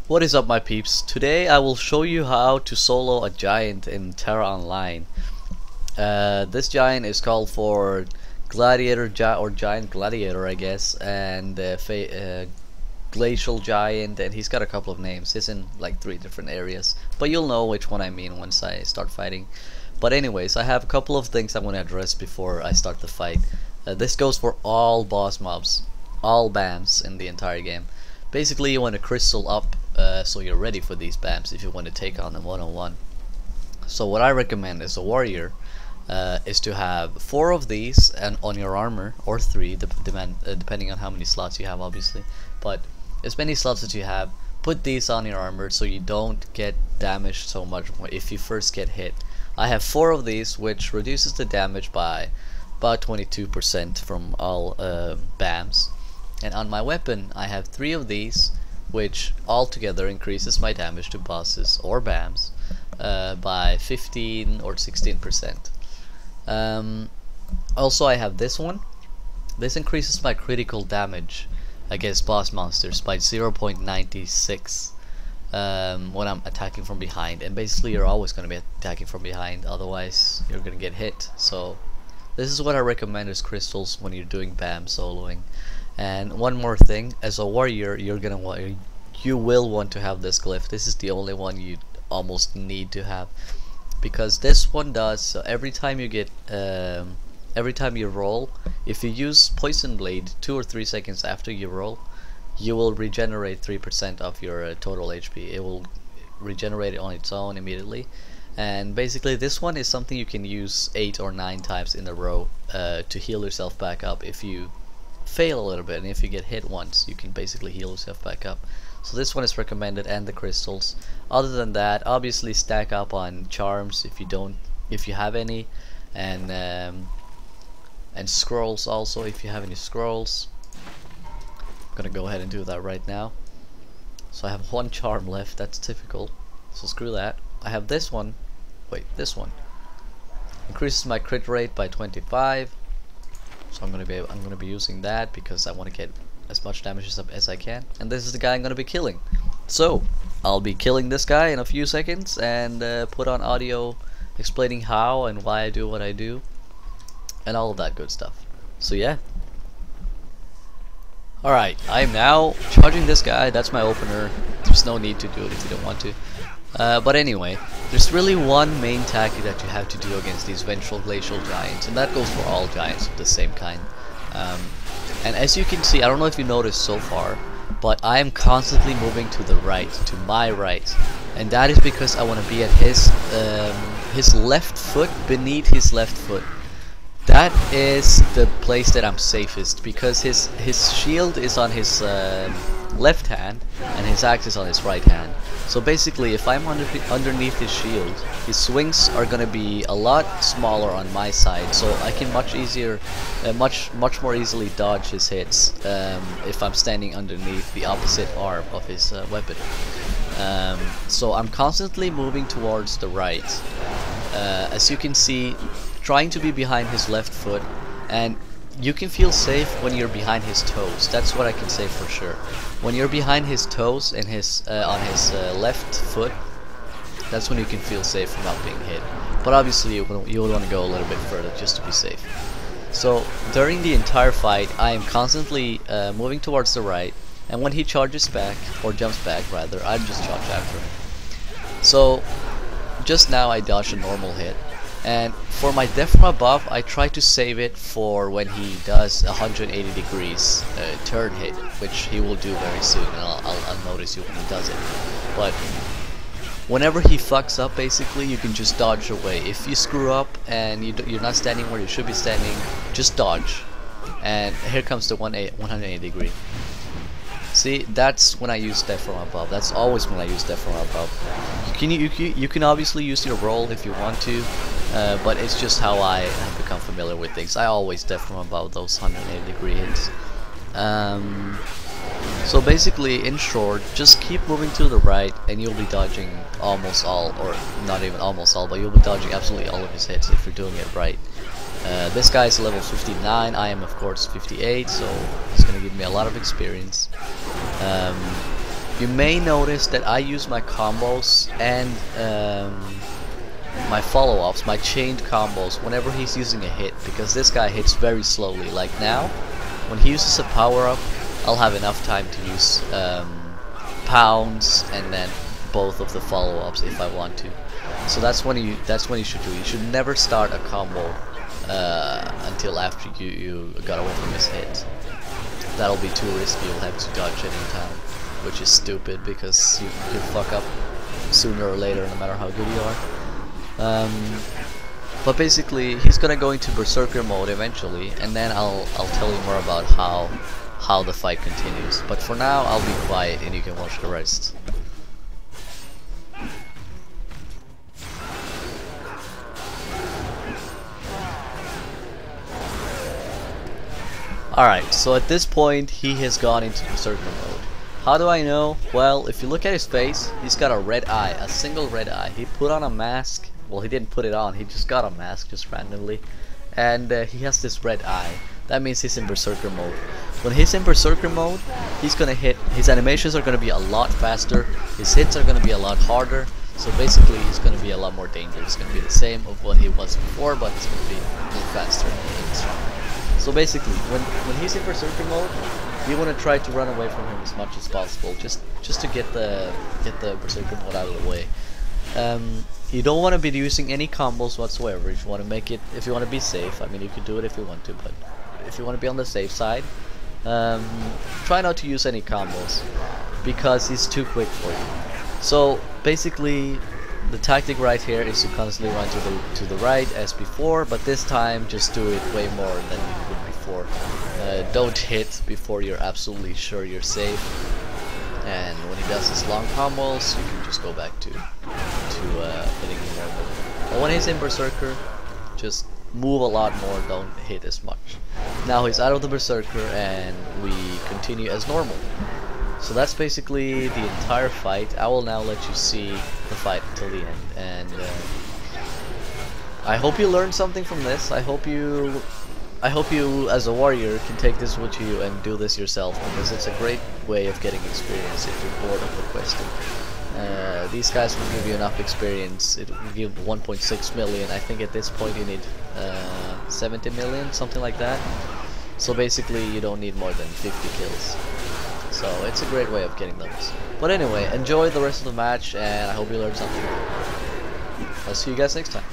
What is up, my peeps? Today I will show you how to solo a giant in TERA Online. This giant is called for Gladiator or Giant Gladiator, I guess, and Glacial Giant, and he's got a couple of names. He's in like 3 different areas, but you'll know which one I mean once I start fighting. But anyways, I have a couple of things I'm going to address before I start the fight. This goes for all boss mobs, all BAMs in the entire game. Basically, you want to crystal up so you're ready for these BAMs if you want to take on them one-on-one. So what I recommend as a warrior is to have 4 of these and on your armor, or 3 depending on how many slots you have, obviously, but as many slots as you have, put these on your armor so you don't get damaged so much if you first get hit. I have 4 of these, which reduces the damage by about 22% from all BAMs. And on my weapon I have 3 of these, which altogether increases my damage to bosses or BAMs by 15 or 16%. Also I have this one. This increases my critical damage against boss monsters by 0.96 when I'm attacking from behind, and basically you're always going to be attacking from behind, otherwise you're going to get hit. So this is what I recommend as crystals when you're doing BAM soloing. And one more thing, as a warrior, you will want to have this glyph. This is the only one you almost need to have, because this one does so every time you get every time you roll, if you use Poison Blade 2 or 3 seconds after you roll, you will regenerate 3% of your total HP. It will regenerate it on its own immediately. And basically this one is something you can use 8 or 9 times in a row to heal yourself back up if you fail a little bit, and if you get hit once you can basically heal yourself back up. So this one is recommended, and the crystals. Other than that, obviously stack up on charms if you have any, and scrolls also if you have any scrolls. I'm gonna go ahead and do that right now. So I have 1 charm left. That's typical, so screw that. I have this one. Wait, this one increases my crit rate by 25. So I'm gonna be using that because I want to get as much damage as I can. And this is the guy I'm gonna be killing. So I'll be killing this guy in a few seconds, and put on audio explaining how and why I do what I do, and all of that good stuff. So yeah. Alright, I'm now charging this guy. That's my opener. There's no need to do it if you don't want to. But anyway, there's really one main tactic that you have to do against these vengeful glacial giants, and that goes for all giants of the same kind. And as you can see, I don't know if you noticed so far, but I am constantly moving to the right, to my right, and that is because I want to be at his left foot, beneath his left foot. That is the place that I'm safest, because his shield is on his left hand and his axe is on his right hand. So basically, if I'm underneath his shield, his swings are gonna be a lot smaller on my side, so I can much more easily dodge his hits if I'm standing underneath the opposite arm of his weapon. So I'm constantly moving towards the right, as you can see, trying to be behind his left foot, and you can feel safe when you're behind his toes. That's what I can say for sure. When you're behind his toes and on his left foot, that's when you can feel safe from not being hit. But obviously you would want to go a little bit further just to be safe. So during the entire fight, I am constantly moving towards the right, and when he charges back, or jumps back rather, I just charge after him. So just now I dodged a normal hit. And for my death from above, I try to save it for when he does 180 degrees turn hit, which he will do very soon, and I'll notice you when he does it. But whenever he fucks up, basically, you can just dodge away. If you screw up and you're not standing where you should be standing, just dodge. And here comes the 180 degree. See, that's when I use death from above. That's always when I use death from above. You can obviously use your roll if you want to, but it's just how I have become familiar with things. I always death from above those 180 degree hits. So basically, in short, just keep moving to the right, and you'll be dodging almost all, or not even almost all, but you'll be dodging absolutely all of his hits if you're doing it right. This guy is level 59, I am of course 58, so he's gonna give me a lot of experience. You may notice that I use my combos and my follow-ups, my chained combos, whenever he's using a hit, because this guy hits very slowly. Like now, when he uses a power-up, I'll have enough time to use pounds and then both of the follow-ups if I want to. So that's when you should do. You should never start a combo until after you got away from his hit. That'll be too risky. You'll have to dodge any time, which is stupid because you can fuck up sooner or later, no matter how good you are. But basically, he's gonna go into Berserker mode eventually, and then I'll tell you more about how the fight continues. But for now, I'll be quiet and you can watch the rest. Alright, so at this point he has gone into Berserker mode. How do I know? Well, if you look at his face, he's got a red eye, a single red eye. He put on a mask. Well, he didn't put it on, he just got a mask just randomly. And he has this red eye. That means he's in Berserker mode. When he's in Berserker mode, he's gonna hit, his animations are gonna be a lot faster, his hits are gonna be a lot harder. So basically he's gonna be a lot more dangerous. It's gonna be the same of what he was before, but it's gonna be a little faster and stronger. So basically, when he's in Berserker mode, you want to try to run away from him as much as possible, just to get the Berserker mode out of the way. You don't want to be using any combos whatsoever. If you want to make it, if you want to be safe, I mean, you can do it if you want to, but if you want to be on the safe side, try not to use any combos because he's too quick for you. So basically, the tactic right here is to constantly run to the right as before, but this time just do it way more than you would before. Don't hit before you're absolutely sure you're safe. And when he does his long combos, you can just go back to hitting him normally. But when he's in Berserker, just move a lot more, don't hit as much. Now he's out of the Berserker and we continue as normal. So that's basically the entire fight. I will now let you see the fight until the end, and I hope you learned something from this. I hope you as a warrior can take this with you and do this yourself, because it's a great way of getting experience if you're bored of requesting. These guys will give you enough experience. It will give 1.6 million. I think at this point you need 70 million, something like that. So basically you don't need more than 50 kills. So it's a great way of getting those. But anyway, enjoy the rest of the match and I hope you learned something. I'll see you guys next time.